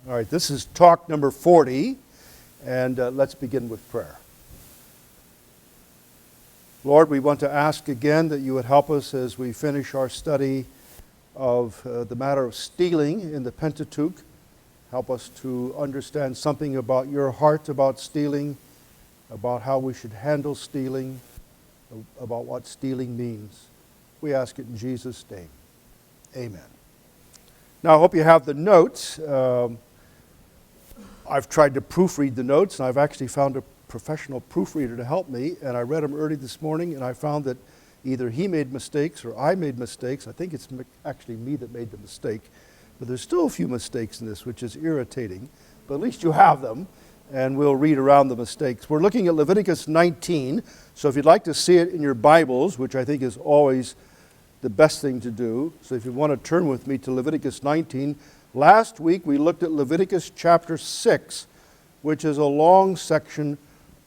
All right, this is talk number 40, and let's begin with prayer. Lord, we want to ask again that you would help us as we finish our study of the matter of stealing in the Pentateuch. Help us to understand something about your heart about stealing, about how we should handle stealing, about what stealing means. We ask it in Jesus' name. Amen. Now, I hope you have the notes. I've tried to proofread the notes, and I've actually found a professional proofreader to help me, and I read them early this morning, and I found that either he made mistakes or I made mistakes. I think it's actually me that made the mistake, but there's still a few mistakes in this, which is irritating, but at least you have them, and we'll read around the mistakes. We're looking at Leviticus 19, so if you'd like to see it in your Bibles, which I think is always the best thing to do, so if you want to turn with me to Leviticus 19. Last week we looked at Leviticus chapter 6, which is a long section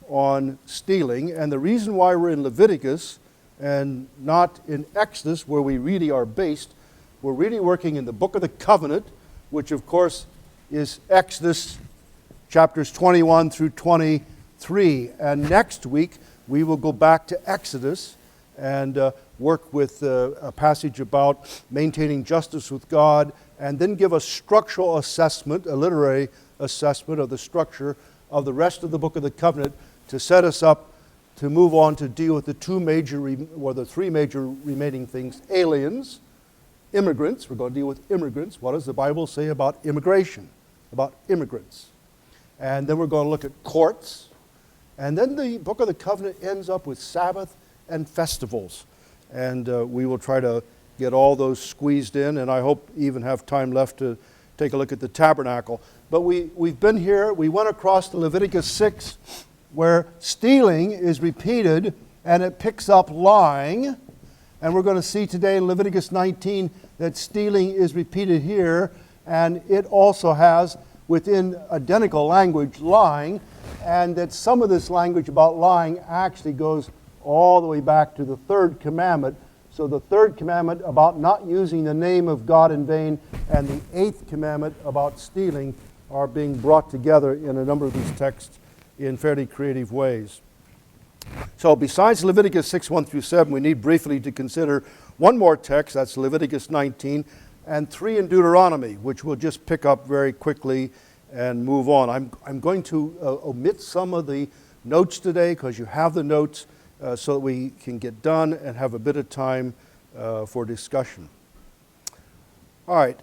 on stealing, and the reason why we're in Leviticus and not in Exodus, where we really are based, we're really working in the Book of the Covenant, which of course is Exodus chapters 21 through 23. And next week we will go back to Exodus and work with a passage about maintaining justice with God, and then give a structural assessment, a literary assessment of the structure of the rest of the Book of the Covenant to set us up to move on to deal with the three major remaining things: aliens, immigrants. We're going to deal with immigrants. What does the Bible say about immigration, about immigrants? And then we're going to look at courts. And then the Book of the Covenant ends up with Sabbath and festivals. And we will try to get all those squeezed in, and I hope even have time left to take a look at the tabernacle. But we've been here, we went across to Leviticus 6, where stealing is repeated, and it picks up lying. And we're going to see today in Leviticus 19 that stealing is repeated here, and it also has, within identical language, lying, and that some of this language about lying actually goes all the way back to the third commandment. So the third commandment about not using the name of God in vain and the eighth commandment about stealing are being brought together in a number of these texts in fairly creative ways. So besides Leviticus 6, 1 through 7, we need briefly to consider one more text, that's Leviticus 19, and 3 in Deuteronomy, which we'll just pick up very quickly and move on. I'm going to omit some of the notes today because you have the notes, so that we can get done and have a bit of time for discussion. All right.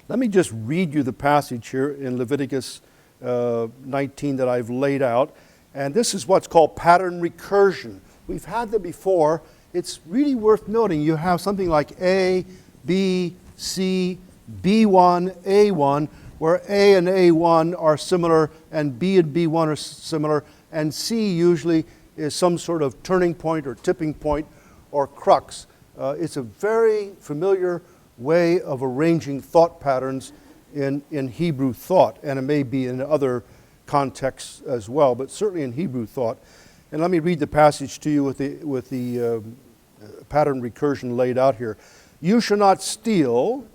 Let me just read you the passage here in Leviticus 19 that I've laid out. And this is what's called pattern recursion. We've had that before. It's really worth noting. You have something like A, B, C, B1, A1, where A and A1 are similar and B and B1 are similar, and C usually is some sort of turning point or tipping point or crux. It's a very familiar way of arranging thought patterns in Hebrew thought, and it may be in other contexts as well, but certainly in Hebrew thought. And let me read the passage to you with the pattern recursion laid out here. You shall not steal.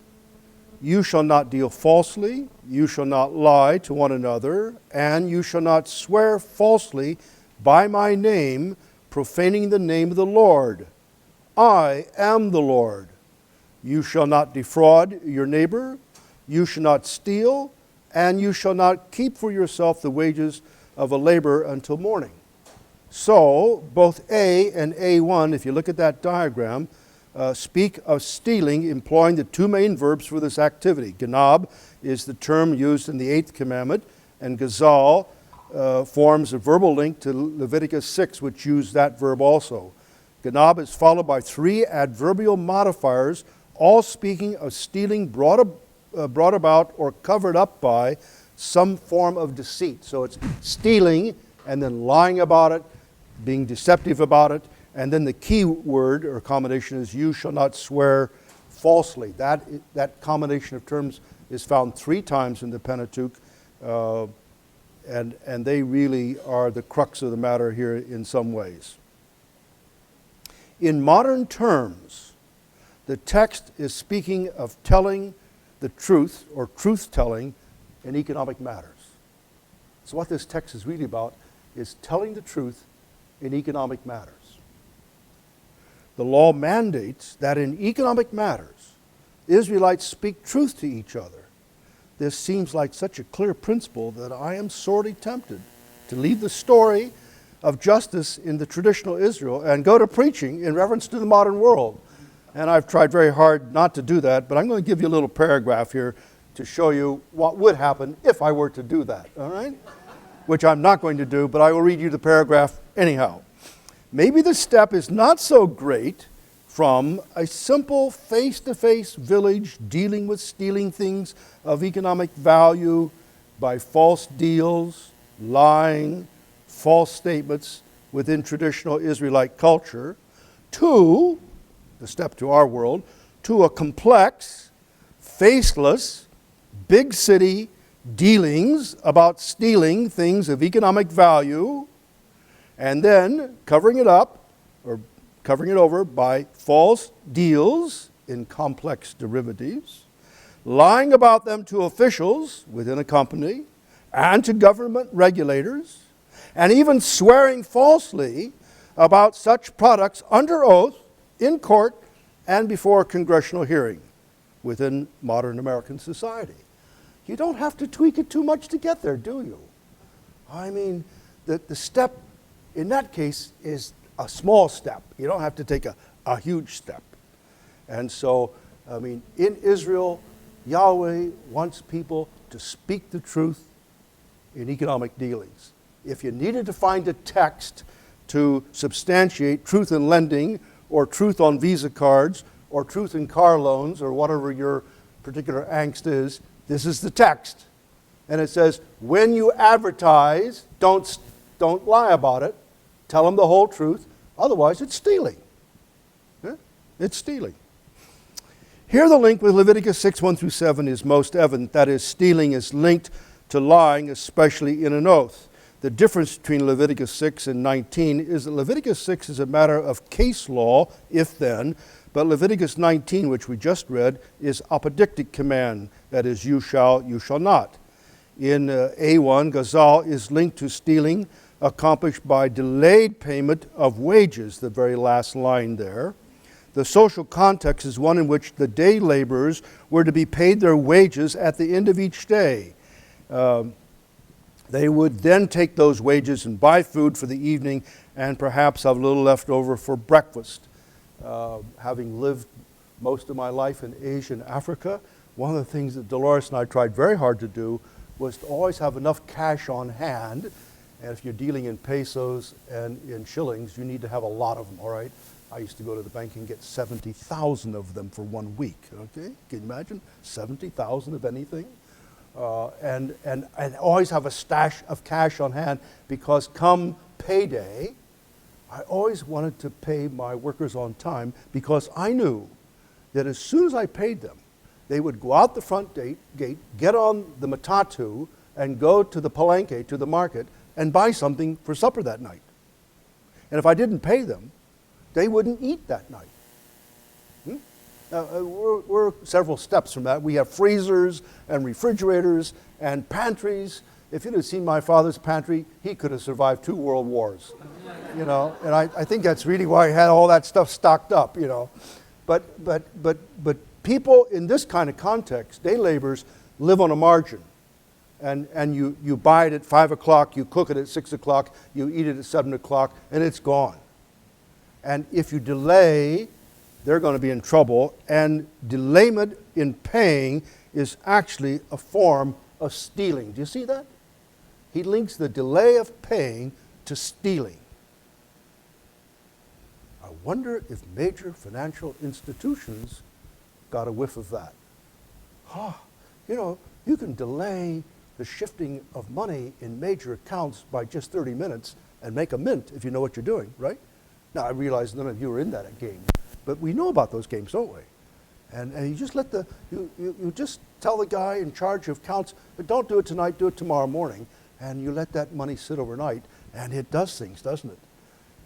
You shall not deal falsely, you shall not lie to one another, and you shall not swear falsely by my name, profaning the name of the Lord. I am the Lord. You shall not defraud your neighbor, you shall not steal, and you shall not keep for yourself the wages of a laborer until morning. So, both A and A1, if you look at that diagram, speak of stealing, employing the two main verbs for this activity. Ganab is the term used in the 8th commandment, and gazal forms a verbal link to Leviticus 6, which used that verb also. Ganab is followed by 3 adverbial modifiers, all speaking of stealing brought about or covered up by some form of deceit. So it's stealing and then lying about it, being deceptive about it. And then the key word or combination is you shall not swear falsely. That combination of terms is found 3 times in the Pentateuch, and they really are the crux of the matter here in some ways. In modern terms, the text is speaking of telling the truth or truth-telling in economic matters. So what this text is really about is telling the truth in economic matters. The law mandates that in economic matters, Israelites speak truth to each other. This seems like such a clear principle that I am sorely tempted to leave the story of justice in the traditional Israel and go to preaching in reference to the modern world. And I've tried very hard not to do that, but I'm going to give you a little paragraph here to show you what would happen if I were to do that, all right? Which I'm not going to do, but I will read you the paragraph anyhow. Maybe the step is not so great from a simple face-to-face village dealing with stealing things of economic value by false deals, lying, false statements within traditional Israelite culture, to, the step to our world, to a complex, faceless, big city dealings about stealing things of economic value and then covering it up or covering it over by false deals in complex derivatives, lying about them to officials within a company and to government regulators, and even swearing falsely about such products under oath in court and before a congressional hearing within modern American society. You don't have to tweak it too much to get there, do you? I mean, the step in that case is a small step. You don't have to take a huge step. And so, I mean, in Israel, Yahweh wants people to speak the truth in economic dealings. If you needed to find a text to substantiate truth in lending or truth on Visa cards or truth in car loans or whatever your particular angst is, this is the text. And it says, when you advertise, don't lie about it. Tell them the whole truth. Otherwise, it's stealing. Yeah? It's stealing. Here the link with Leviticus 6:1-7 is most evident. That is, stealing is linked to lying, especially in an oath. The difference between Leviticus 6 and 19 is that Leviticus 6 is a matter of case law, if then, but Leviticus 19, which we just read, is apodictic command. That is, you shall not. In A1, Gazal is linked to stealing accomplished by delayed payment of wages, the very last line there. The social context is one in which the day laborers were to be paid their wages at the end of each day. They would then take those wages and buy food for the evening and perhaps have a little left over for breakfast. Having lived most of my life in Asia and Africa, one of the things that Dolores and I tried very hard to do was to always have enough cash on hand. And if you're dealing in pesos and in shillings, you need to have a lot of them, all right? I used to go to the bank and get 70,000 of them for 1 week, okay? Can you imagine? 70,000 of anything? And always have a stash of cash on hand, because come payday, I always wanted to pay my workers on time, because I knew that as soon as I paid them, they would go out the front gate, get on the matatu, and go to the palenque, to the market, and buy something for supper that night. And if I didn't pay them, they wouldn't eat that night. We're several steps from that. We have freezers and refrigerators and pantries. If you'd have seen my father's pantry, he could have survived 2 world wars. You know, and I think that's really why he had all that stuff stocked up, you know. But people in this kind of context, day laborers, live on a margin. And you buy it at 5 o'clock, you cook it at 6 o'clock, you eat it at 7 o'clock, and it's gone. And if you delay, they're going to be in trouble. And delayment in paying is actually a form of stealing. Do you see that? He links the delay of paying to stealing. I wonder if major financial institutions got a whiff of that. You know, you can delay the shifting of money in major accounts by just 30 minutes and make a mint if you know what you're doing, right? Now, I realize none of you are in that game, but we know about those games, don't we? And you just let you just tell the guy in charge of accounts, don't do it tonight, do it tomorrow morning, and you let that money sit overnight, and it does things, doesn't it?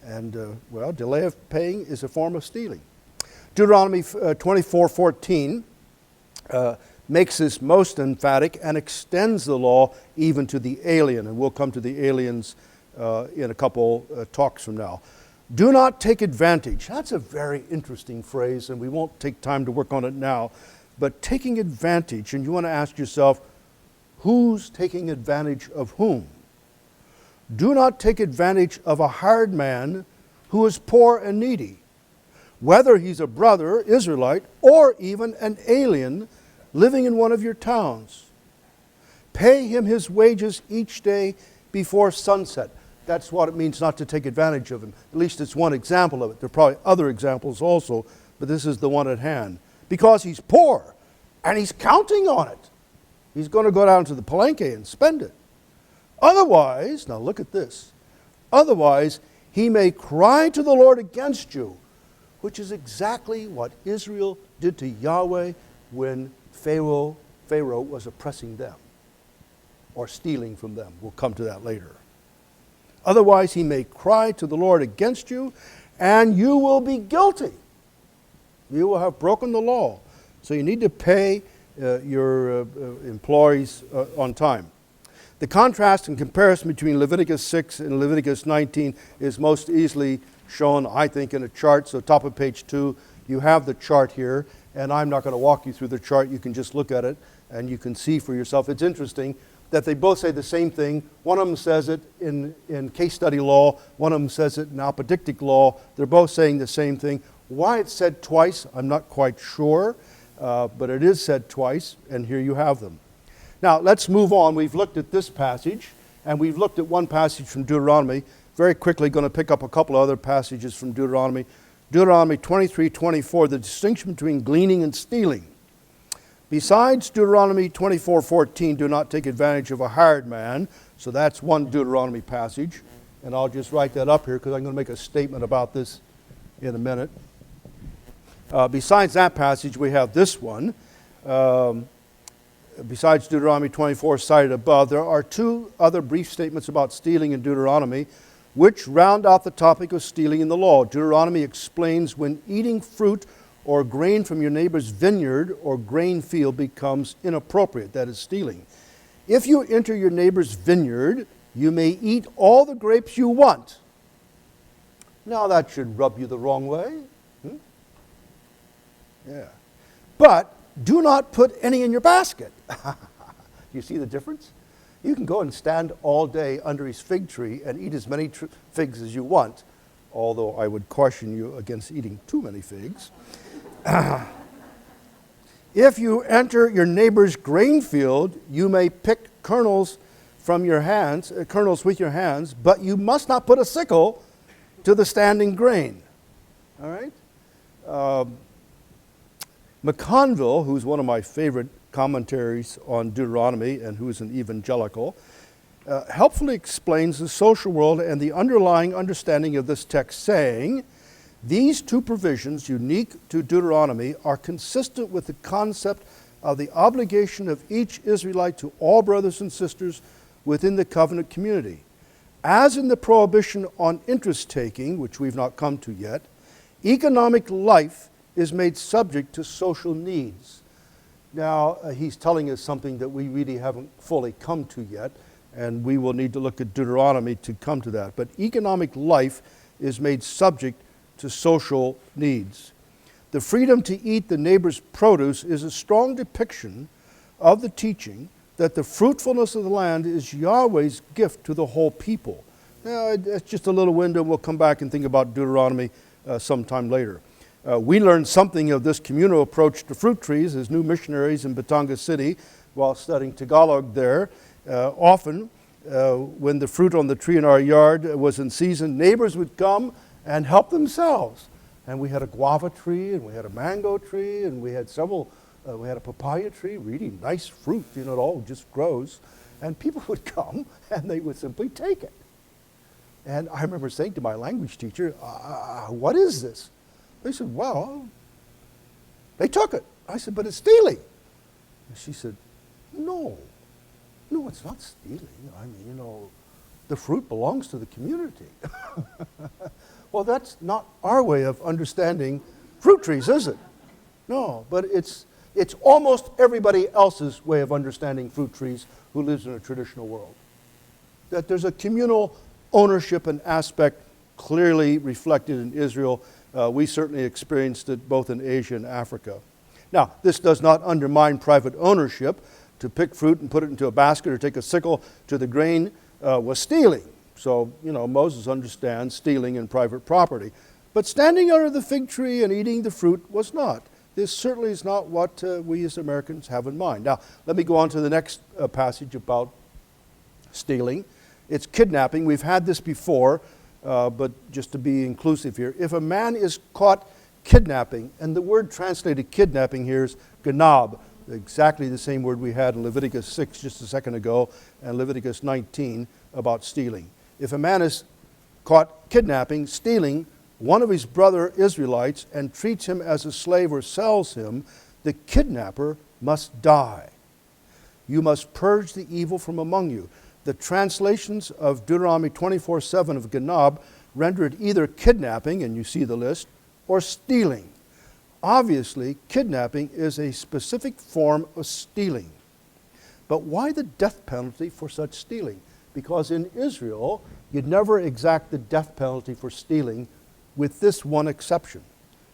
And, well, delay of paying is a form of stealing. Deuteronomy 24:14 makes this most emphatic and extends the law even to the alien. And we'll come to the aliens in a couple talks from now. Do not take advantage. That's a very interesting phrase, and we won't take time to work on it now. But taking advantage, and you want to ask yourself, who's taking advantage of whom? Do not take advantage of a hired man who is poor and needy, whether he's a brother, Israelite, or even an alien living in one of your towns. Pay him his wages each day before sunset. That's what it means not to take advantage of him. At least it's one example of it. There are probably other examples also, but this is the one at hand. Because he's poor, and he's counting on it. He's going to go down to the Palenque and spend it. Otherwise, now look at this, otherwise he may cry to the Lord against you, which is exactly what Israel did to Yahweh when Pharaoh was oppressing them or stealing from them. We'll come to that later. Otherwise he may cry to the Lord against you, and you will be guilty. You will have broken the law. So you need to pay your employees on time. The contrast and comparison between Leviticus 6 and Leviticus 19 is most easily shown, I think, in a chart. So top of page 2, you have the chart here, and I'm not going to walk you through the chart. You can just look at it, and you can see for yourself. It's interesting that they both say the same thing. One of them says it in case study law. One of them says it in apodictic law. They're both saying the same thing. Why it's said twice, I'm not quite sure, but it is said twice, and here you have them. Now, let's move on. We've looked at this passage, and we've looked at one passage from Deuteronomy. Very quickly, going to pick up a couple of other passages from Deuteronomy. Deuteronomy 23:24, the distinction between gleaning and stealing. Besides Deuteronomy 24:14, do not take advantage of a hired man. So that's one Deuteronomy passage. And I'll just write that up here because I'm going to make a statement about this in a minute. Besides that passage, we have this one. Besides Deuteronomy 24 cited above, there are two other brief statements about stealing in Deuteronomy, which round out the topic of stealing in the law. Deuteronomy explains when eating fruit or grain from your neighbor's vineyard or grain field becomes inappropriate, that is stealing. If you enter your neighbor's vineyard, you may eat all the grapes you want. Now that should rub you the wrong way. Yeah. But do not put any in your basket. You see the difference? You can go and stand all day under his fig tree and eat as many figs as you want, although I would caution you against eating too many figs. If you enter your neighbor's grain field, you may pick kernels with your hands, but you must not put a sickle to the standing grain. All right? McConville, who's one of my favorite commentaries on Deuteronomy and who is an evangelical, helpfully explains the social world and the underlying understanding of this text, saying, these two provisions, unique to Deuteronomy, are consistent with the concept of the obligation of each Israelite to all brothers and sisters within the covenant community. As in the prohibition on interest taking, which we've not come to yet, economic life is made subject to social needs. Now, he's telling us something that we really haven't fully come to yet, and we will need to look at Deuteronomy to come to that. But economic life is made subject to social needs. The freedom to eat the neighbor's produce is a strong depiction of the teaching that the fruitfulness of the land is Yahweh's gift to the whole people. Now, it's just a little window. We'll come back and think about Deuteronomy sometime later. We learned something of this communal approach to fruit trees as new missionaries in Batangas City while studying Tagalog there. Often, when the fruit on the tree in our yard was in season, neighbors would come and help themselves. And we had a guava tree, and we had a mango tree, and we had we had a papaya tree, really nice fruit, it all just grows. And people would come, and they would simply take it. And I remember saying to my language teacher, what is this? They said, well, they took it. I said, but it's stealing. And she said, no, it's not stealing. I mean, the fruit belongs to the community. Well, that's not our way of understanding fruit trees, is it? No, but it's It's almost everybody else's way of understanding fruit trees who lives in a traditional world. That there's a communal ownership and aspect clearly reflected in Israel. We certainly experienced it both in Asia and Africa. Now, this does not undermine private ownership. To pick fruit and put it into a basket or take a sickle to the grain was stealing. So, Moses understands stealing in private property. But standing under the fig tree and eating the fruit was not. This certainly is not what we as Americans have in mind. Now, let me go on to the next passage about stealing. It's kidnapping. We've had this before, but just to be inclusive here. If a man is caught kidnapping, and the word translated kidnapping here is ganab, exactly the same word we had in Leviticus 6 just a second ago, and Leviticus 19 about stealing. If a man is caught kidnapping, stealing one of his brother Israelites and treats him as a slave or sells him, the kidnapper must die. You must purge the evil from among you. The translations of Deuteronomy 24:7 of ganab render it either kidnapping, and you see the list, or stealing. Obviously, kidnapping is a specific form of stealing. But why the death penalty for such stealing? Because in Israel, you'd never exact the death penalty for stealing, with this one exception.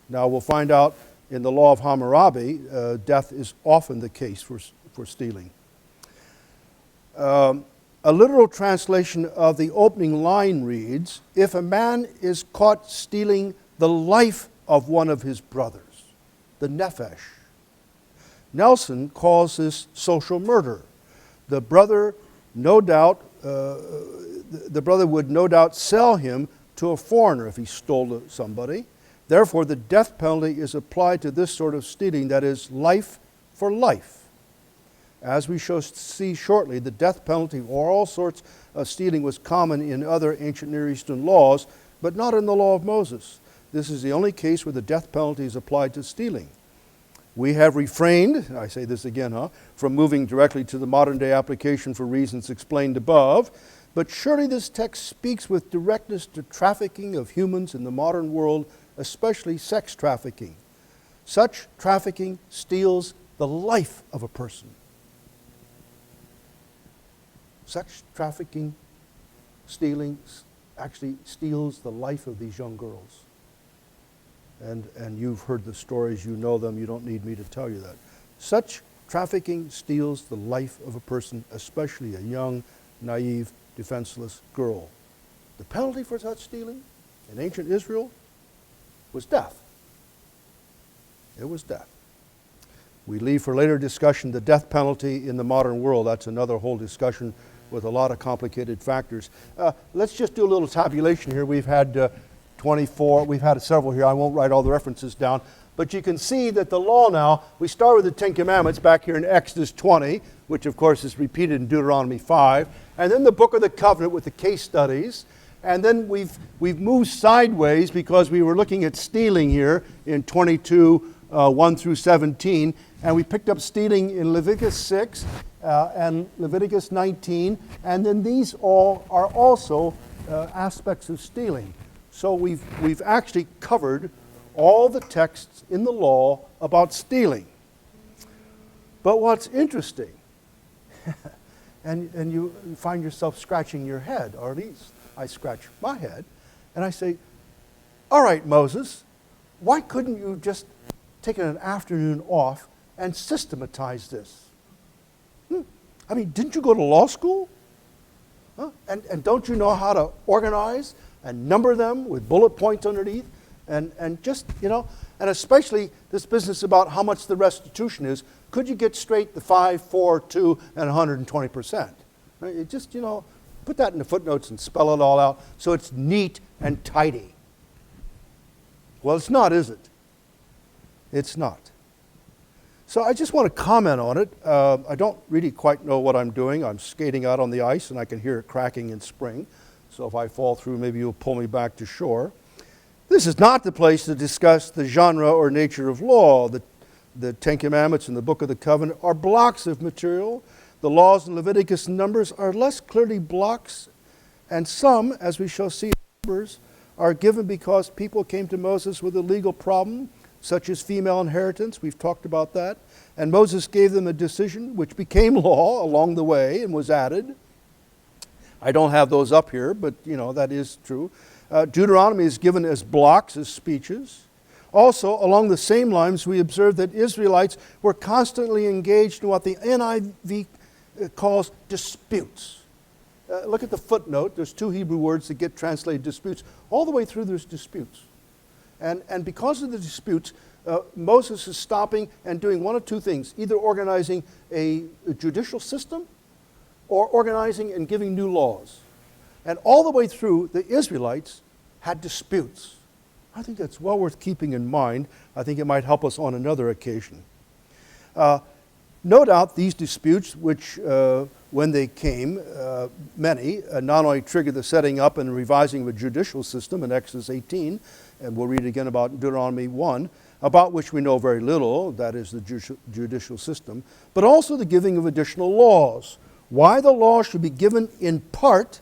Now, we'll find out in the law of Hammurabi, death is often the case for stealing. A literal translation of the opening line reads, if a man is caught stealing the life of one of his brothers, the nephesh. Nelson calls this social murder. The brother would no doubt sell him to a foreigner if he stole somebody. Therefore, the death penalty is applied to this sort of stealing, that is, life for life. As we shall see shortly, the death penalty or all sorts of stealing was common in other ancient Near Eastern laws, but not in the law of Moses. This is the only case where the death penalty is applied to stealing. We have refrained, I say this again, from moving directly to the modern day application for reasons explained above, but surely this text speaks with directness to trafficking of humans in the modern world, especially sex trafficking. Such trafficking steals the life of a person. Sex trafficking, stealing, actually steals the life of these young girls. And you've heard the stories, you know them, you don't need me to tell you that. Such trafficking steals the life of a person, especially a young, naive, defenseless girl. The penalty for such stealing in ancient Israel was death. It was death. We leave for later discussion the death penalty in the modern world. That's another whole discussion with a lot of complicated factors. Let's just do a little tabulation here. We've had 24, we've had several here. I won't write all the references down. But you can see that the law now, we start with the Ten Commandments back here in Exodus 20, which of course is repeated in Deuteronomy 5, and then the Book of the Covenant with the case studies. And then we've moved sideways because we were looking at stealing here in 22, 1 through 17, and we picked up stealing in Leviticus 6 and Leviticus 19, and then these all are also aspects of stealing. So we've actually covered all the texts in the law about stealing. But what's interesting, and you find yourself scratching your head, or at least I scratch my head, and I say, all right, Moses, why couldn't you just take an afternoon off and systematize this? I mean, didn't you go to law school? Huh? And don't you know how to organize and number them with bullet points underneath? And just, and especially this business about how much the restitution is, could you get straight the 5, 4, 2, and 120%? Right? It just, put that in the footnotes and spell it all out so it's neat and tidy. Well, it's not, is it? It's not. So I just want to comment on it. I don't really quite know what I'm doing. I'm skating out on the ice and I can hear it cracking in spring. So if I fall through, maybe you'll pull me back to shore. This is not the place to discuss the genre or nature of law. The Ten Commandments and the Book of the Covenant are blocks of material. The laws in Leviticus and Numbers are less clearly blocks, and some, as we shall see in Numbers, are given because people came to Moses with a legal problem, such as female inheritance. We've talked about that. And Moses gave them a decision which became law along the way and was added. I don't have those up here, but that is true. Deuteronomy is given as blocks, as speeches. Also, along the same lines, we observe that Israelites were constantly engaged in what the NIV calls disputes. Look at the footnote. There's two Hebrew words that get translated disputes. All the way through there's disputes. And because of the disputes, Moses is stopping and doing one of two things, either organizing a judicial system or organizing and giving new laws. And all the way through, the Israelites had disputes. I think that's well worth keeping in mind. I think it might help us on another occasion. No doubt these disputes, which when they came, many, not only triggered the setting up and revising of a judicial system in Exodus 18, and we'll read again about Deuteronomy 1, about which we know very little, that is the judicial system, but also the giving of additional laws. Why the law should be given in part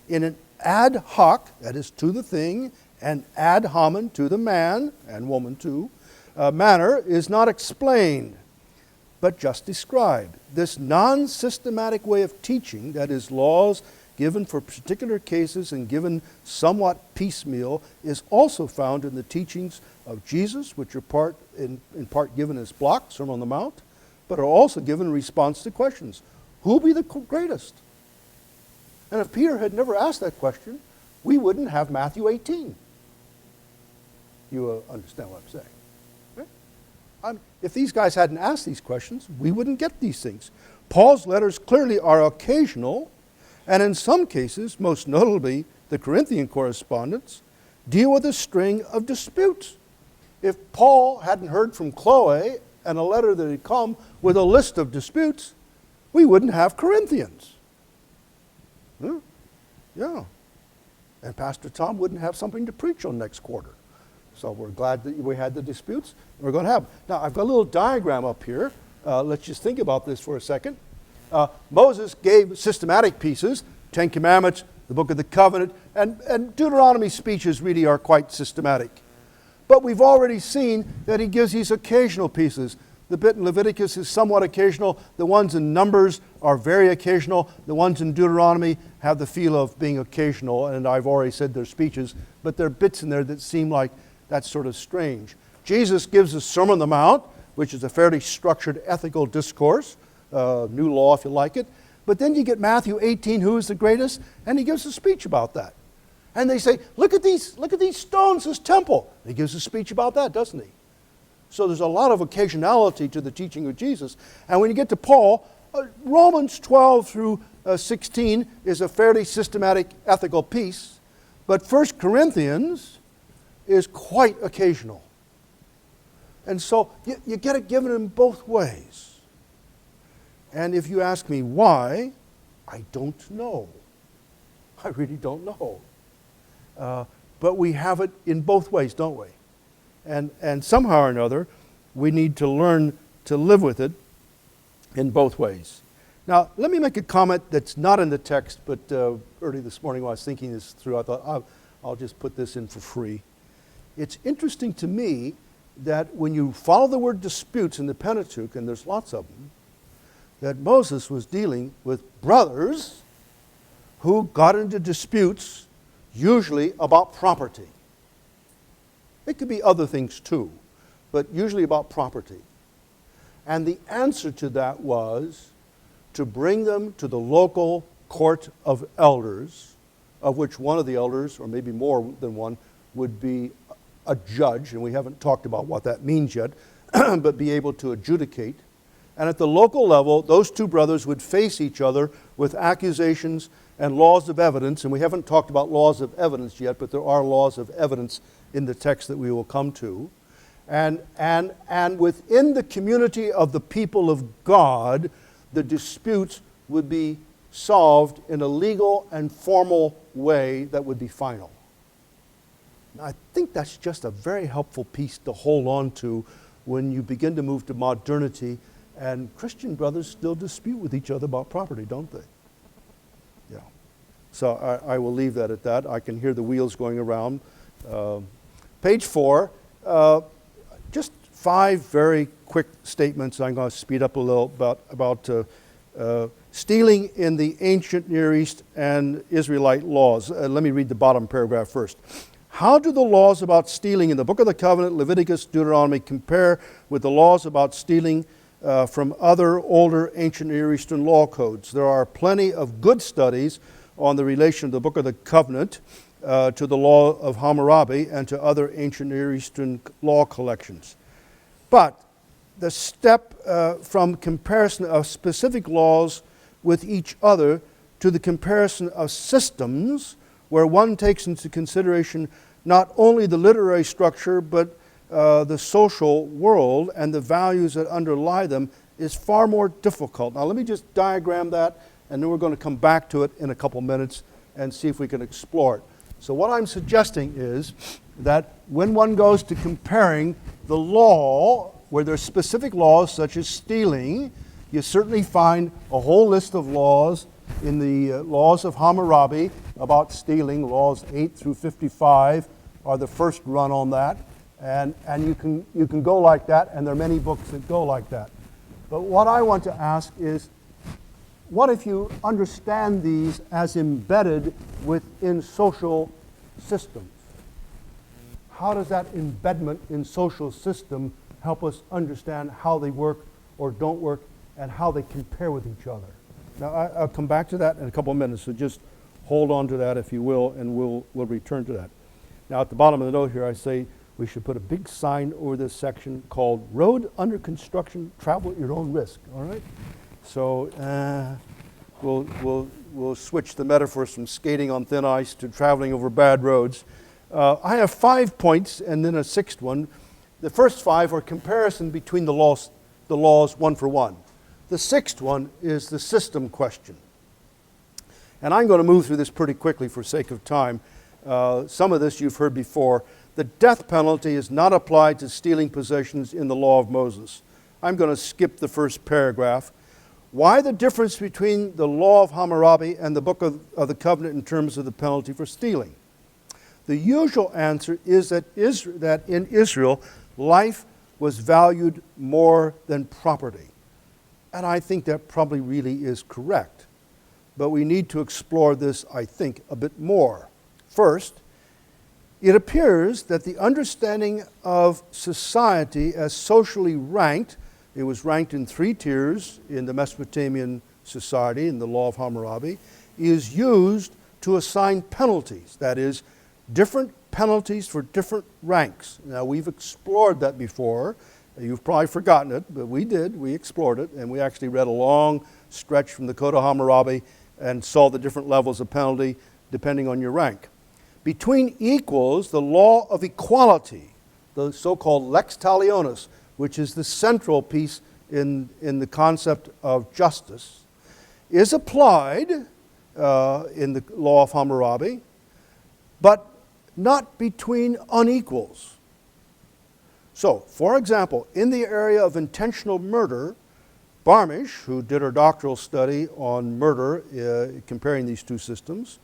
in an ad hoc, that is to the thing, and ad hominem, to the man, and woman too, manner is not explained, but just described. This non-systematic way of teaching, that is laws given for particular cases and given somewhat piecemeal, is also found in the teachings of Jesus, which are in part given as blocks, Sermon on the Mount, but are also given in response to questions. Who will be the greatest? And if Peter had never asked that question, we wouldn't have Matthew 18. You understand what I'm saying? Right? If these guys hadn't asked these questions, we wouldn't get these things. Paul's letters clearly are occasional, and in some cases, most notably the Corinthian correspondence, deal with a string of disputes. If Paul hadn't heard from Chloe and a letter that had come with a list of disputes, we wouldn't have Corinthians. Yeah. And Pastor Tom wouldn't have something to preach on next quarter. So we're glad that we had the disputes. We're going to have them. Now, I've got a little diagram up here. Let's just think about this for a second. Moses gave systematic pieces, Ten Commandments, the Book of the Covenant, and Deuteronomy speeches really are quite systematic. But we've already seen that he gives these occasional pieces. The bit in Leviticus is somewhat occasional. The ones in Numbers are very occasional. The ones in Deuteronomy have the feel of being occasional, and I've already said they're speeches, but there are bits in there that seem like that's sort of strange. Jesus gives a Sermon on the Mount, which is a fairly structured ethical discourse, new law if you like it. But then you get Matthew 18, who is the greatest? And he gives a speech about that. And they say, look at these stones, this temple. And he gives a speech about that, doesn't he? So there's a lot of occasionality to the teaching of Jesus. And when you get to Paul, Romans 12 through 16 is a fairly systematic ethical piece. But 1 Corinthians is quite occasional. And so you get it given in both ways. And if you ask me why, I don't know. I really don't know. But we have it in both ways, don't we? And somehow or another, we need to learn to live with it in both ways. Now, let me make a comment that's not in the text, but early this morning when I was thinking this through, I thought, I'll just put this in for free. It's interesting to me that when you follow the word disputes in the Pentateuch, and there's lots of them, that Moses was dealing with brothers who got into disputes, usually about property. It could be other things too, but usually about property. And the answer to that was to bring them to the local court of elders, of which one of the elders, or maybe more than one, would be a judge, and we haven't talked about what that means yet, but be able to adjudicate. And at the local level, those two brothers would face each other with accusations and laws of evidence, and we haven't talked about laws of evidence yet, but there are laws of evidence in the text that we will come to. And within the community of the people of God, the disputes would be solved in a legal and formal way that would be final. Now, I think that's just a very helpful piece to hold on to when you begin to move to modernity, and Christian brothers still dispute with each other about property, don't they? Yeah. So I will leave that at that. I can hear the wheels going around. Page 4, just 5 very quick statements. I'm going to speed up a little about stealing in the ancient Near East and Israelite laws. Let me read the bottom paragraph first. How do the laws about stealing in the Book of the Covenant, Leviticus, Deuteronomy compare with the laws about stealing from other older ancient Near Eastern law codes? There are plenty of good studies on the relation of the Book of the Covenant to the law of Hammurabi and to other ancient Near Eastern law collections. But the step from comparison of specific laws with each other to the comparison of systems where one takes into consideration not only the literary structure but the social world and the values that underlie them is far more difficult. Now let me just diagram that, and then we're going to come back to it in a couple minutes and see if we can explore it. So what I'm suggesting is that when one goes to comparing the law, where there's specific laws such as stealing, you certainly find a whole list of laws in the laws of Hammurabi about stealing. Laws 8 through 55 are the first run on that. And you can go like that, and there are many books that go like that. But what I want to ask is, what if you understand these as embedded within social systems? How does that embedment in social system help us understand how they work or don't work and how they compare with each other? Now, I'll come back to that in a couple of minutes, so just hold on to that if you will, and we'll return to that. Now, at the bottom of the note here, I say we should put a big sign over this section called Road Under Construction, Travel at Your Own Risk, all right? So we'll switch the metaphors from skating on thin ice to traveling over bad roads. I have 5 points and then a 6th one. The first 5 are comparison between the laws one for one. The 6th one is the system question. And I'm going to move through this pretty quickly for sake of time. Some of this you've heard before. The death penalty is not applied to stealing possessions in the law of Moses. I'm going to skip the first paragraph. Why the difference between the law of Hammurabi and the Book of the Covenant in terms of the penalty for stealing? The usual answer is that in Israel, life was valued more than property. And I think that probably really is correct. But we need to explore this, I think, a bit more. First, it appears that the understanding of society as socially ranked, it was ranked in 3 tiers in the Mesopotamian society, in the law of Hammurabi, is used to assign penalties. That is, different penalties for different ranks. Now, we've explored that before. You've probably forgotten it, but we did. We explored it, and we actually read a long stretch from the Code of Hammurabi and saw the different levels of penalty depending on your rank. Between equals, the law of equality, the so-called lex talionis, which is the central piece in the concept of justice, is applied in the law of Hammurabi, but not between unequals. So, for example, in the area of intentional murder, Barmish, who did her doctoral study on murder, comparing these two systems,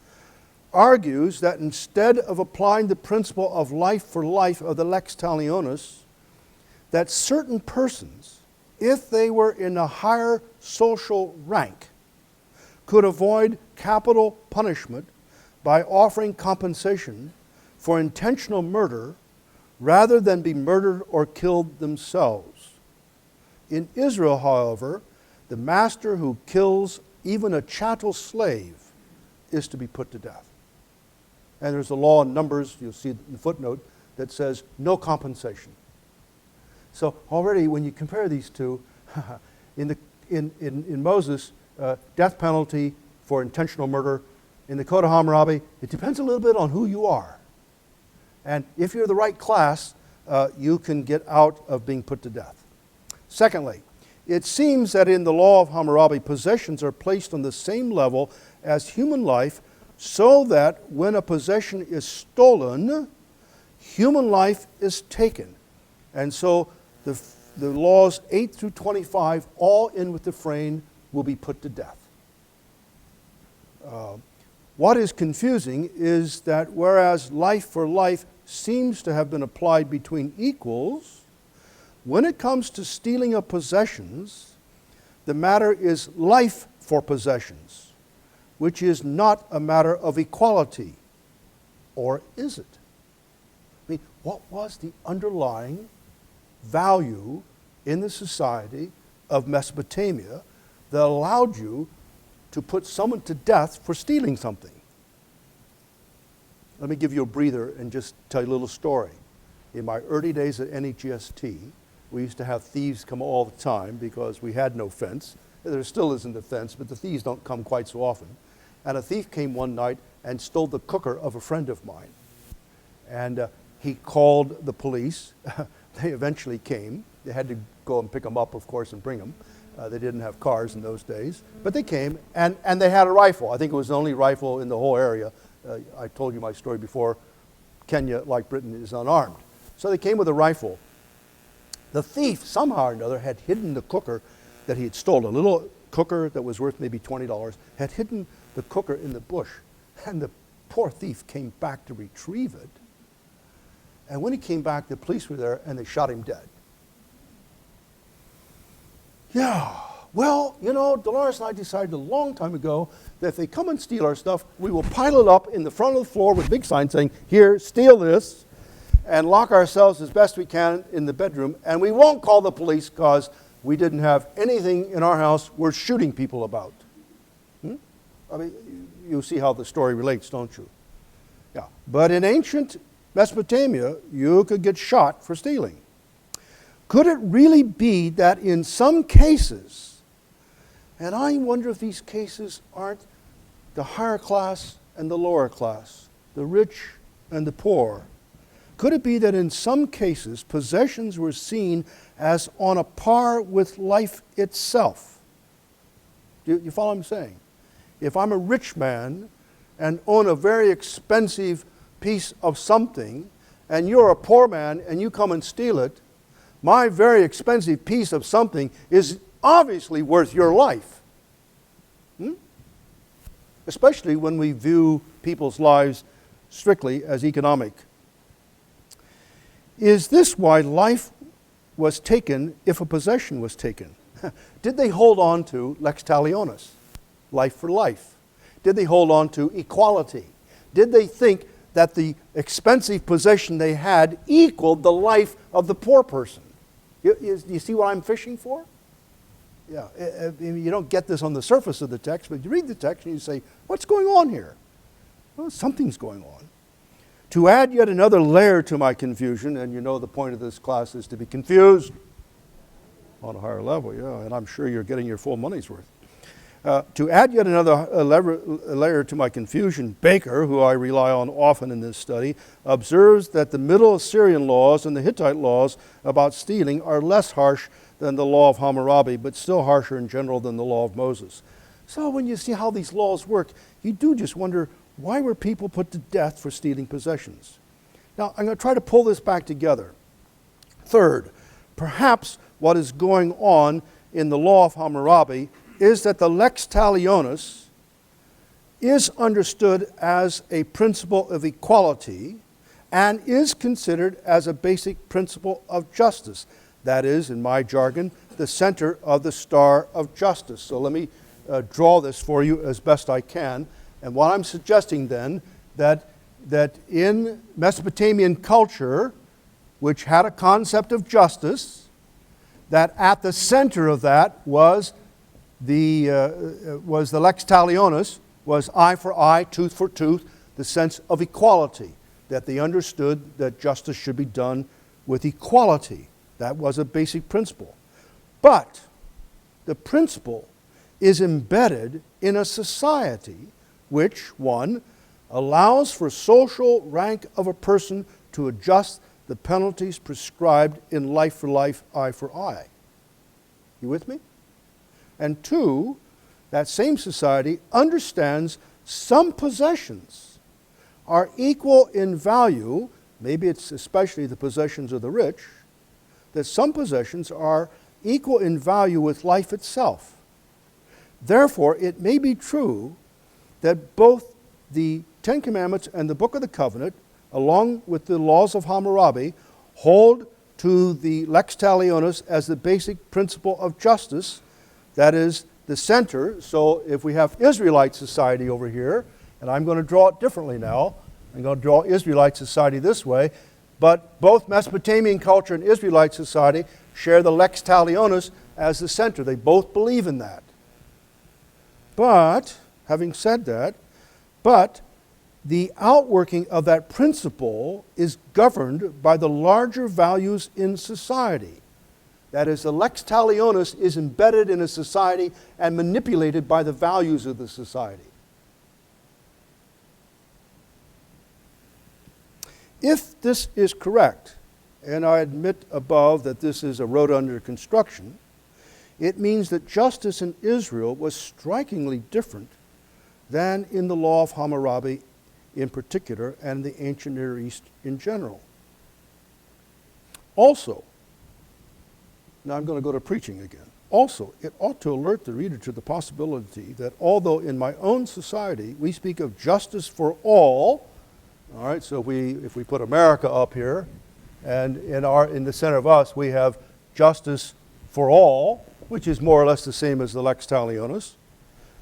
argues that instead of applying the principle of life for life of the lex talionis, that certain persons, if they were in a higher social rank, could avoid capital punishment by offering compensation for intentional murder rather than be murdered or killed themselves. In Israel, however, the master who kills even a chattel slave is to be put to death. And there's a law in Numbers, you'll see in the footnote, that says no compensation. So already when you compare these two, in Moses, death penalty for intentional murder. In the Code of Hammurabi, it depends a little bit on who you are. And if you're the right class, you can get out of being put to death. Secondly, it seems that in the law of Hammurabi, possessions are placed on the same level as human life, so that when a possession is stolen, human life is taken. And so the laws 8 through 25, all in with the frame, will be put to death. What is confusing is that whereas life for life seems to have been applied between equals, when it comes to stealing of possessions, the matter is life for possessions, which is not a matter of equality. Or is it? I mean, what was the underlying value in the society of Mesopotamia that allowed you to put someone to death for stealing something? Let me give you a breather and just tell you a little story. In my early days at NEGST, we used to have thieves come all the time because we had no fence. There still isn't a fence, but the thieves don't come quite so often. And a thief came one night and stole the cooker of a friend of mine. And he called the police. They eventually came. They had to go and pick him up, of course, and bring him. They didn't have cars in those days. But they came, and they had a rifle. I think it was the only rifle in the whole area. I told you my story before. Kenya, like Britain, is unarmed. So they came with a rifle. The thief, somehow or another, had hidden the cooker that he had stolen. A little cooker that was worth maybe $20, had hidden the cooker in the bush. And the poor thief came back to retrieve it. And when he came back, the police were there, and they shot him dead. Yeah, well, you know, Dolores and I decided a long time ago that if they come and steal our stuff, we will pile it up in the front of the floor with a big sign saying, "Here, steal this," and lock ourselves as best we can in the bedroom, and we won't call the police because we didn't have anything in our house worth shooting people about. I mean, you see how the story relates, don't you? Yeah. But in ancient Mesopotamia, you could get shot for stealing. Could it really be that in some cases, and I wonder if these cases aren't the higher class and the lower class, the rich and the poor, could it be that in some cases possessions were seen as on a par with life itself? Do you follow what I'm saying? If I'm a rich man and own a very expensive piece of something, and you're a poor man and you come and steal it, my very expensive piece of something is obviously worth your life. Especially when we view people's lives strictly as economic. Is this why life was taken if a possession was taken? Did they hold on to lex talionis, life for life? Did they hold on to equality? Did they think that the expensive possession they had equaled the life of the poor person? You see what I'm fishing for? Yeah, you don't get this on the surface of the text, but you read the text and you say, what's going on here? Well, something's going on. To add yet another layer to my confusion, and you know the point of this class is to be confused on a higher level, yeah, and I'm sure you're getting your full money's worth. To add yet another layer to my confusion, Baker, who I rely on often in this study, observes that the Middle Assyrian laws and the Hittite laws about stealing are less harsh than the law of Hammurabi, but still harsher in general than the law of Moses. So when you see how these laws work, you do just wonder, why were people put to death for stealing possessions? Now, I'm going to try to pull this back together. Third, perhaps what is going on in the law of Hammurabi is that the lex talionis is understood as a principle of equality and is considered as a basic principle of justice. That is, in my jargon, the center of the star of justice. So let me draw this for you as best I can. And what I'm suggesting then, that in Mesopotamian culture, which had a concept of justice, that at the center of that was the lex talionis, was eye for eye, tooth for tooth, the sense of equality, that they understood that justice should be done with equality. That was a basic principle. But the principle is embedded in a society which, one, allows for social rank of a person to adjust the penalties prescribed in life for life, eye for eye. You with me? And two, that same society understands some possessions are equal in value, maybe it's especially the possessions of the rich, that some possessions are equal in value with life itself. Therefore, it may be true that both the Ten Commandments and the Book of the Covenant, along with the laws of Hammurabi, hold to the lex talionis as the basic principle of justice, that is the center. So if we have Israelite society over here, and I'm going to draw it differently now, I'm going to draw Israelite society this way, but both Mesopotamian culture and Israelite society share the lex talionis as the center. They both believe in that. But, having said that, the outworking of that principle is governed by the larger values in society. That is, the lex talionis is embedded in a society and manipulated by the values of the society. If this is correct, and I admit above that this is a road under construction, it means that justice in Israel was strikingly different than in the law of Hammurabi in particular and the ancient Near East in general. Also, now I'm going to go to preaching again. Also, it ought to alert the reader to the possibility that although in my own society we speak of justice for all right, so if we put America up here, and in the center of us we have justice for all, which is more or less the same as the lex talionis.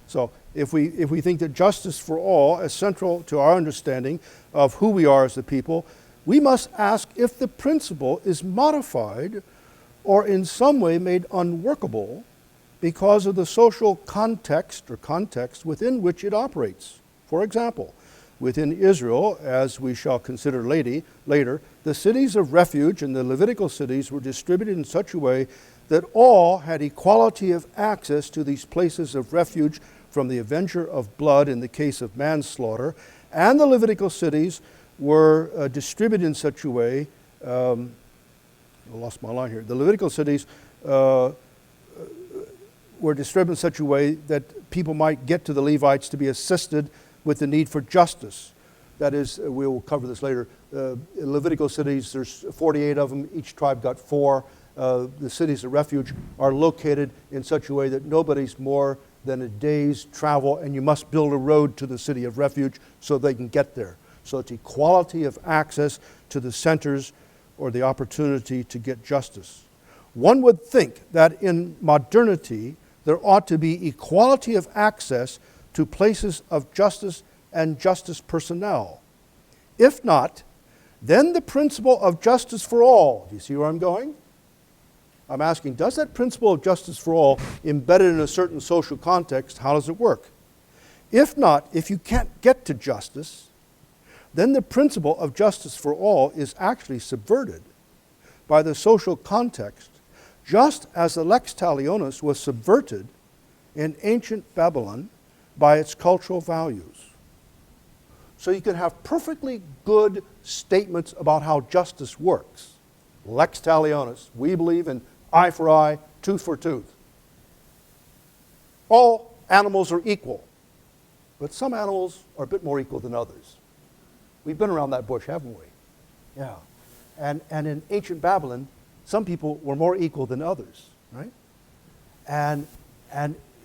So if we think that justice for all is central to our understanding of who we are as a people, we must ask if the principle is modified or in some way made unworkable because of the social context within which it operates. For example, within Israel, as we shall consider later, the cities of refuge and the Levitical cities were distributed in such a way that all had equality of access to these places of refuge from the avenger of blood in the case of manslaughter, and the Levitical cities were distributed in such a way, I lost my line here, the Levitical cities were distributed in such a way that people might get to the Levites to be assisted with the need for justice. That is, we will cover this later. Levitical cities, there's 48 of them, each tribe got 4. The cities of refuge are located in such a way that nobody's more than a day's travel, and you must build a road to the city of refuge so they can get there. So it's equality of access to the centers or the opportunity to get justice. One would think that in modernity there ought to be equality of access to places of justice and justice personnel. If not, then the principle of justice for all, do you see where I'm going? I'm asking, does that principle of justice for all embedded in a certain social context, how does it work? If not, if you can't get to justice, then the principle of justice for all is actually subverted by the social context, just as the lex talionis was subverted in ancient Babylon by its cultural values. So you can have perfectly good statements about how justice works. Lex talionis, we believe in eye for eye, tooth for tooth. All animals are equal, but some animals are a bit more equal than others. We've been around that bush, haven't we? Yeah. And in ancient Babylon, some people were more equal than others, right? And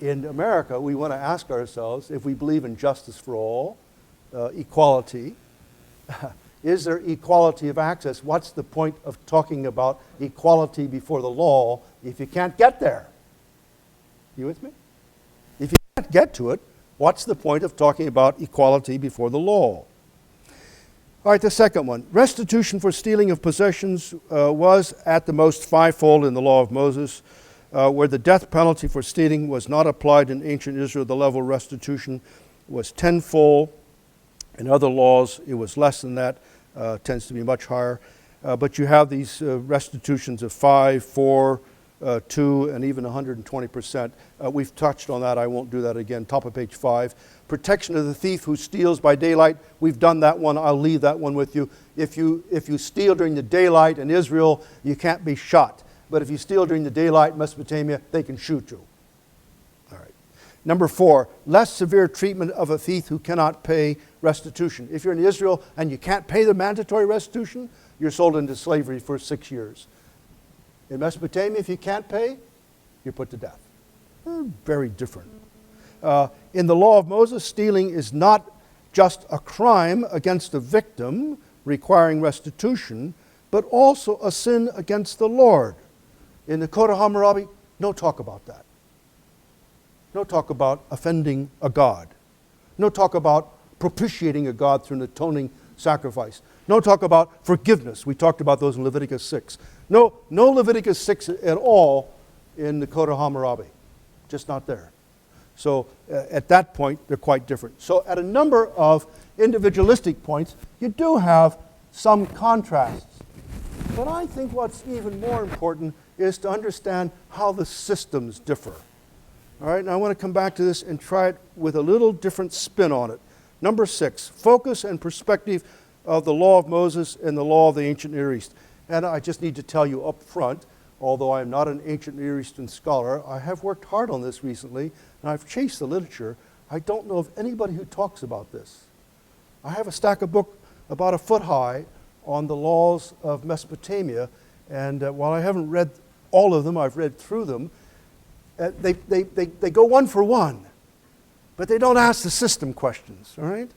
in America, we want to ask ourselves if we believe in justice for all, equality. Is there equality of access? What's the point of talking about equality before the law if you can't get there? You with me? If you can't get to it, what's the point of talking about equality before the law? All right, the second one. Restitution for stealing of possessions was at the most fivefold in the law of Moses. Where the death penalty for stealing was not applied in ancient Israel, the level of restitution was tenfold. In other laws, it was less than that, tends to be much higher. But you have these restitutions of 5, 4, 2, and even 120%. We've touched on that. I won't do that again. Top of page 5. Protection of the thief who steals by daylight. We've done that one. I'll leave that one with you. If you steal during the daylight in Israel, you can't be shot. But if you steal during the daylight in Mesopotamia, they can shoot you. All right. Number 4, less severe treatment of a thief who cannot pay restitution. If you're in Israel and you can't pay the mandatory restitution, you're sold into slavery for 6 years. In Mesopotamia, if you can't pay, you're put to death. Very different. In the law of Moses, stealing is not just a crime against a victim requiring restitution, but also a sin against the Lord. In the Code of Hammurabi, no talk about that. No talk about offending a god. No talk about propitiating a god through an atoning sacrifice. No talk about forgiveness. We talked about those in Leviticus 6. No Leviticus 6 at all in the Code of Hammurabi. Just not there. So at that point, they're quite different. So at a number of individualistic points, you do have some contrasts. But I think what's even more important is to understand how the systems differ. All right, now I want to come back to this and try it with a little different spin on it. Number 6, focus and perspective of the law of Moses and the law of the ancient Near East. And I just need to tell you up front, although I am not an ancient Near Eastern scholar, I have worked hard on this recently, and I've chased the literature. I don't know of anybody who talks about this. I have a stack of books about a foot high on the laws of Mesopotamia, and while I haven't read all of them, I've read through them. They go one for one, but they don't ask the system questions, all right?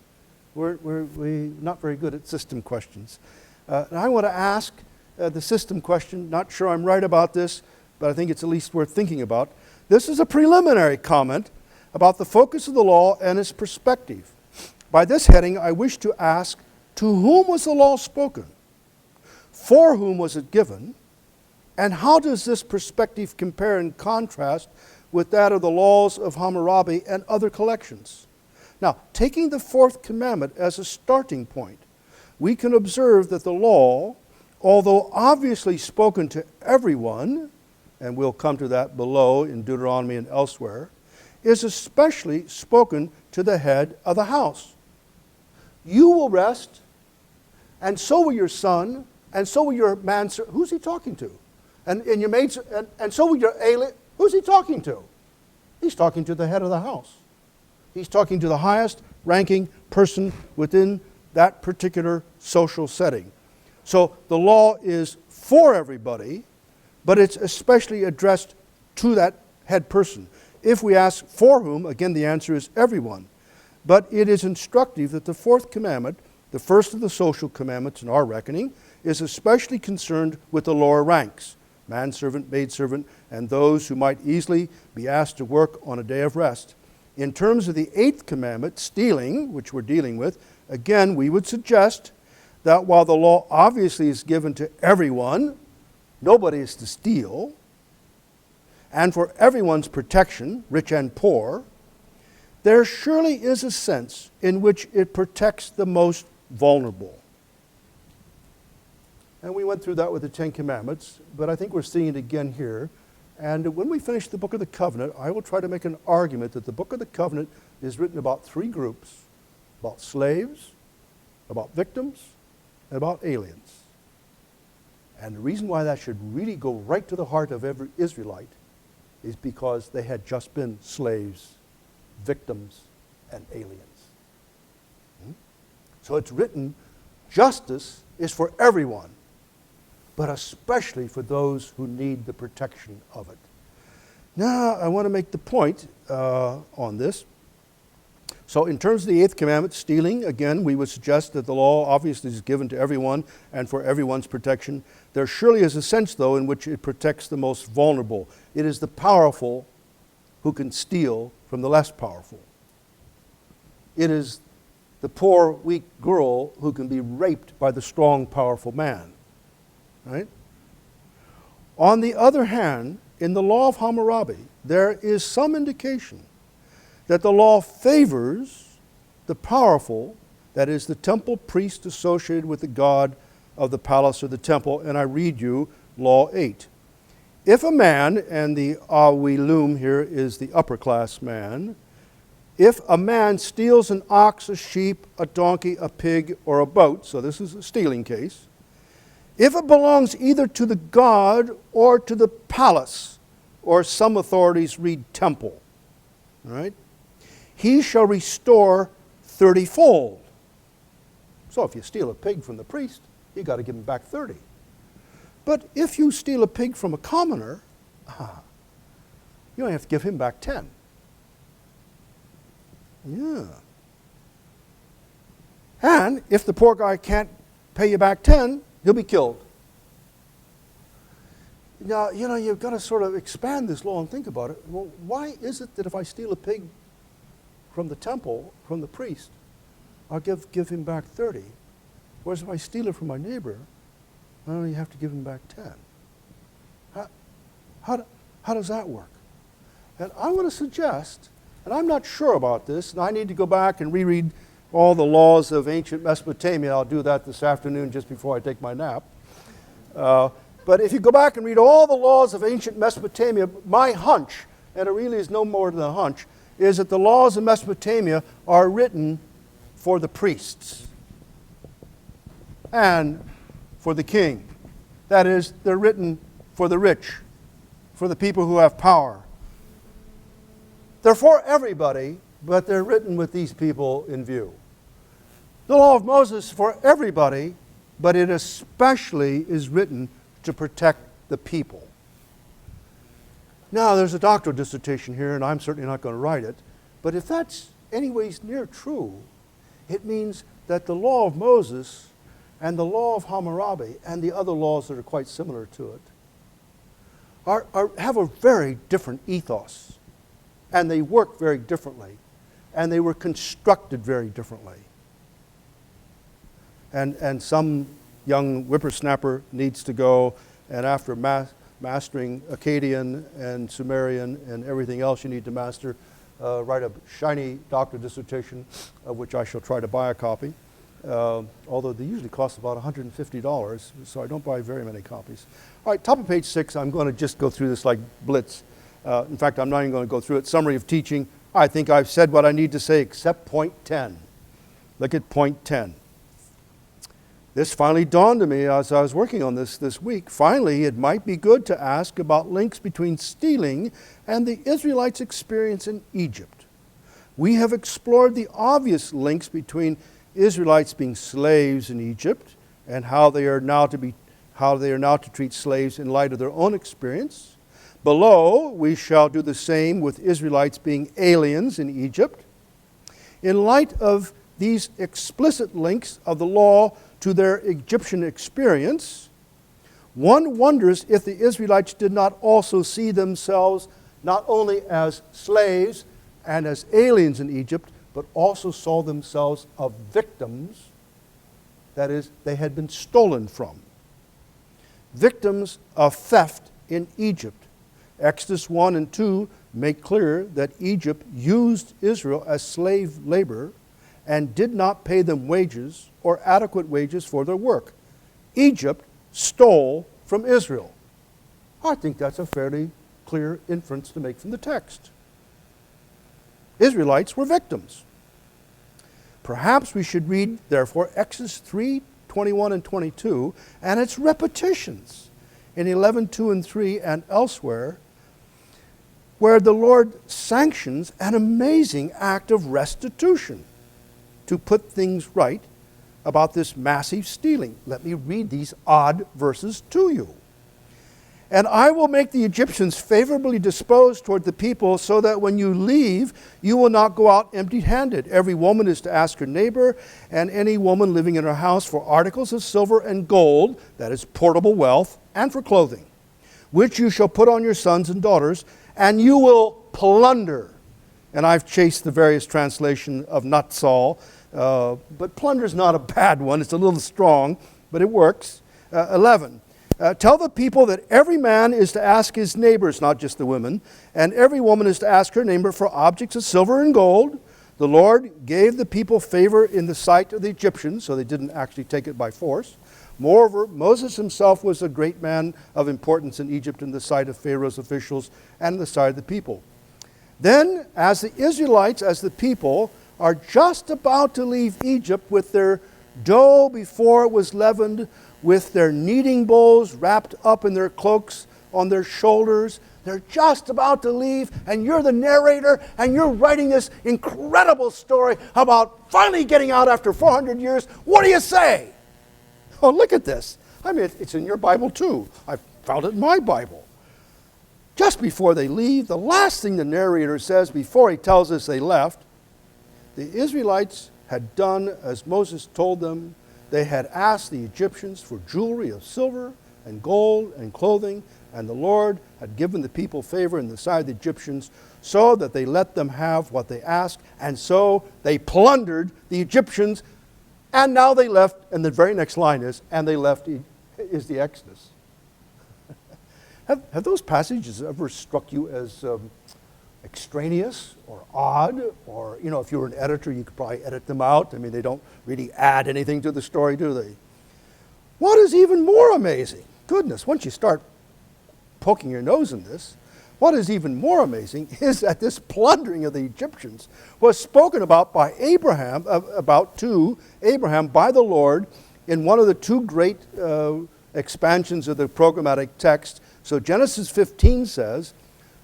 We're not very good at system questions. And I want to ask the system question. Not sure I'm right about this, but I think it's at least worth thinking about. This is a preliminary comment about the focus of the law and its perspective. By this heading, I wish to ask, to whom was the law spoken? For whom was it given? And how does this perspective compare and contrast with that of the laws of Hammurabi and other collections? Now, taking the fourth commandment as a starting point, we can observe that the law, although obviously spoken to everyone, and we'll come to that below in Deuteronomy and elsewhere, is especially spoken to the head of the house. You will rest, and so will your son, and so will your manservant. Who's he talking to? And your maids, and so will your alien. Who's he talking to? He's talking to the head of the house. He's talking to the highest ranking person within that particular social setting. So the law is for everybody, but it's especially addressed to that head person. If we ask for whom, again the answer is everyone. But it is instructive that the fourth commandment, the first of the social commandments in our reckoning, is especially concerned with the lower ranks, manservant, maidservant, and those who might easily be asked to work on a day of rest. In terms of the eighth commandment, stealing, which we're dealing with, again, we would suggest that while the law obviously is given to everyone, nobody is to steal, and for everyone's protection, rich and poor, there surely is a sense in which it protects the most vulnerable. And we went through that with the Ten Commandments, but I think we're seeing it again here. And when we finish the Book of the Covenant, I will try to make an argument that the Book of the Covenant is written about three groups: about slaves, about victims, and about aliens. And the reason why that should really go right to the heart of every Israelite is because they had just been slaves, victims, and aliens. So it's written, justice is for everyone, but especially for those who need the protection of it. Now, I want to make the point on this. So in terms of the eighth commandment, stealing, again, we would suggest that the law obviously is given to everyone and for everyone's protection. There surely is a sense, though, in which it protects the most vulnerable. It is the powerful who can steal from the less powerful. It is the poor, weak girl who can be raped by the strong, powerful man. Right? On the other hand, in the law of Hammurabi, there is some indication that the law favors the powerful, that is, the temple priest associated with the god of the palace or the temple. And I read you Law 8. If a man, and the Awilum here is the upper class man, if a man steals an ox, a sheep, a donkey, a pig, or a boat, so this is a stealing case, if it belongs either to the god or to the palace, or some authorities read temple, right? He shall restore 30-fold. So if you steal a pig from the priest, you got to give him back 30. But if you steal a pig from a commoner, you only have to give him back 10. Yeah. And if the poor guy can't pay you back 10, he'll be killed. Now, you've got to sort of expand this law and think about it. Well, why is it that if I steal a pig from the temple, from the priest, I'll give him back 30, whereas if I steal it from my neighbor, I only have to give him back 10? How does that work? And I want to suggest, and I'm not sure about this, and I need to go back and reread all the laws of ancient Mesopotamia. I'll do that this afternoon just before I take my nap. But if you go back and read all the laws of ancient Mesopotamia, my hunch, and it really is no more than a hunch, is that the laws of Mesopotamia are written for the priests and for the king. That is, they're written for the rich, for the people who have power. They're for everybody, but they're written with these people in view. The law of Moses for everybody, but it especially is written to protect the people. Now, there's a doctoral dissertation here, and I'm certainly not going to write it, but if that's anyways near true, it means that the law of Moses and the law of Hammurabi and the other laws that are quite similar to it have a very different ethos, and they work very differently, and they were constructed very differently. And some young whippersnapper needs to go, and after mastering Akkadian and Sumerian and everything else you need to master, write a shiny doctoral dissertation, of which I shall try to buy a copy, although they usually cost about $150, so I don't buy very many copies. All right, top of page 6, I'm going to just go through this like blitz. In fact, I'm not even going to go through it. Summary of teaching. I think I've said what I need to say except point 10. Look at point 10. This finally dawned on me as I was working on this week. Finally, it might be good to ask about links between stealing and the Israelites' experience in Egypt. We have explored the obvious links between Israelites being slaves in Egypt and how they are now to treat slaves in light of their own experience. Below, we shall do the same with Israelites being aliens in Egypt. In light of these explicit links of the law to their Egyptian experience, one wonders if the Israelites did not also see themselves not only as slaves and as aliens in Egypt, but also saw themselves as victims, that is, they had been stolen from. Victims of theft in Egypt. Exodus 1 and 2 make clear that Egypt used Israel as slave labor and did not pay them wages or adequate wages for their work. Egypt stole from Israel. I think that's a fairly clear inference to make from the text. Israelites were victims. Perhaps we should read, therefore, Exodus 3, 21 and 22, and its repetitions in 11, 2 and 3 and elsewhere, where the Lord sanctions an amazing act of restitution to put things right about this massive stealing. Let me read these odd verses to you. And I will make the Egyptians favorably disposed toward the people, so that when you leave, you will not go out empty-handed. Every woman is to ask her neighbor, and any woman living in her house, for articles of silver and gold, that is portable wealth, and for clothing, which you shall put on your sons and daughters, and you will plunder. And I've chased the various translation of Natsal, but plunder is not a bad one. It's a little strong, but it works. 11. Tell the people that every man is to ask his neighbors, not just the women, and every woman is to ask her neighbor for objects of silver and gold. The Lord gave the people favor in the sight of the Egyptians, so they didn't actually take it by force. Moreover, Moses himself was a great man of importance in Egypt in the sight of Pharaoh's officials and in the sight of the people. Then, as the Israelites, as the people, are just about to leave Egypt with their dough before it was leavened, with their kneading bowls wrapped up in their cloaks on their shoulders. They're just about to leave, and you're the narrator, and you're writing this incredible story about finally getting out after 400 years. What do you say? Oh, look at this. I mean, it's in your Bible too. I found it in my Bible. Just before they leave, the last thing the narrator says before he tells us they left, the Israelites had done as Moses told them. They had asked the Egyptians for jewelry of silver and gold and clothing, and the Lord had given the people favor in the sight of the Egyptians, so that they let them have what they asked, and so they plundered the Egyptians, and now they left, and the very next line is, and they left is the Exodus. Have those passages ever struck you as extraneous or odd? Or, you know, if you were an editor, you could probably edit them out. I mean, they don't really add anything to the story, do they? What is even more amazing, goodness, once you start poking your nose in this, what is even more amazing is that this plundering of the Egyptians was spoken about by Abraham, Abraham by the Lord in one of the two great expansions of the programmatic text. So Genesis 15 says,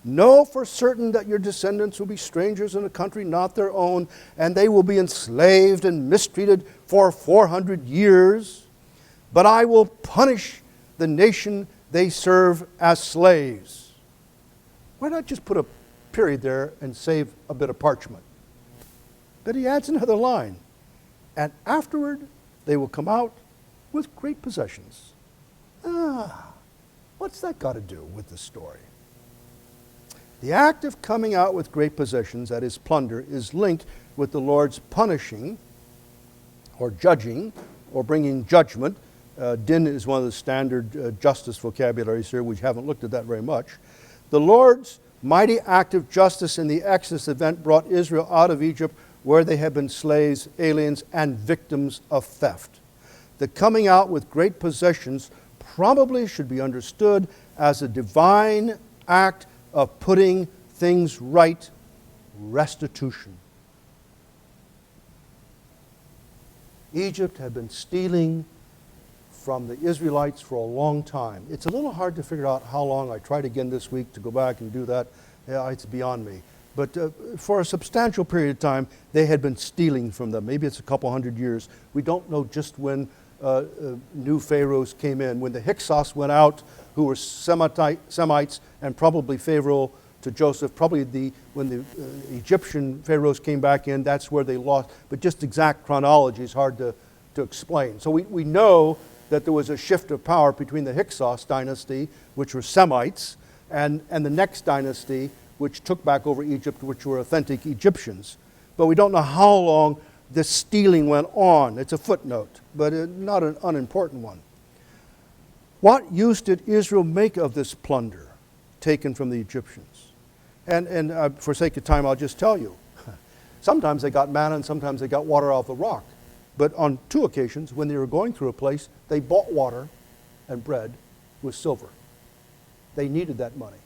"Know for certain that your descendants will be strangers in a country not their own, and they will be enslaved and mistreated for 400 years. But I will punish the nation they serve as slaves." Why not just put a period there and save a bit of parchment? But he adds another line, "And afterward they will come out with great possessions." What's that got to do with the story? The act of coming out with great possessions, that is plunder, is linked with the Lord's punishing or judging or bringing judgment. Din is one of the standard justice vocabularies here. We haven't looked at that very much. The Lord's mighty act of justice in the Exodus event brought Israel out of Egypt, where they had been slaves, aliens, and victims of theft. The coming out with great possessions probably should be understood as a divine act of putting things right, restitution. Egypt had been stealing from the Israelites for a long time. It's a little hard to figure out how long. I tried again this week to go back and do that. Yeah, it's beyond me. But for a substantial period of time, they had been stealing from them. Maybe it's a couple hundred years. We don't know just when new pharaohs came in. When the Hyksos went out, who were Semites and probably favorable to Joseph, probably when the Egyptian pharaohs came back in, that's where they lost. But just exact chronology is hard to explain. So we know that there was a shift of power between the Hyksos dynasty, which were Semites, and the next dynasty, which took back over Egypt, which were authentic Egyptians. But we don't know how long this stealing went on. It's a footnote, but not an unimportant one. What use did Israel make of this plunder taken from the Egyptians? And for sake of time, I'll just tell you. Sometimes they got manna and sometimes they got water off the rock. But on two occasions, when they were going through a place, they bought water and bread with silver. They needed that money.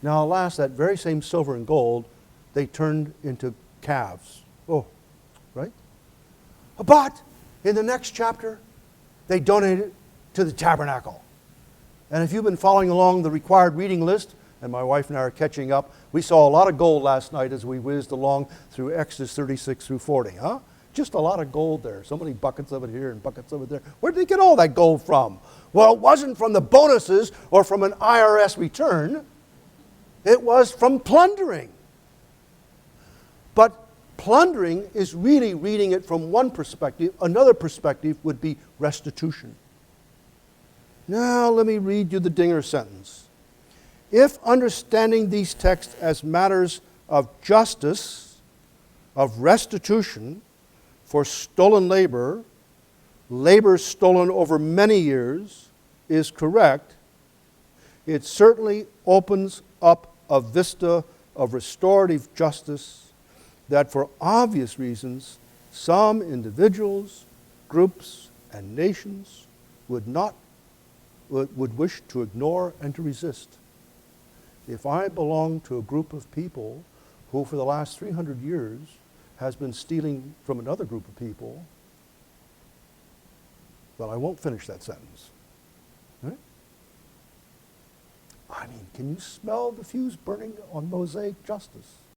Now, alas, that very same silver and gold, they turned into calves. Oh, right? But in the next chapter, they donated to the tabernacle. And if you've been following along the required reading list, and my wife and I are catching up, we saw a lot of gold last night as we whizzed along through Exodus 36 through 40, huh? Just a lot of gold there. So many buckets of it here and buckets of it there. Where did they get all that gold from? Well, it wasn't from the bonuses or from an IRS return. It was from plundering. But plundering is really reading it from one perspective. Another perspective would be restitution. Now, let me read you the dinger sentence. If understanding these texts as matters of justice, of restitution for stolen labor, labor stolen over many years, is correct, it certainly opens up a vista of restorative justice that for obvious reasons some individuals, groups, and nations would wish to ignore and to resist. If I belong to a group of people who for the last 300 years has been stealing from another group of people, well, I won't finish that sentence. Right? I mean, can you smell the fuse burning on Mosaic justice?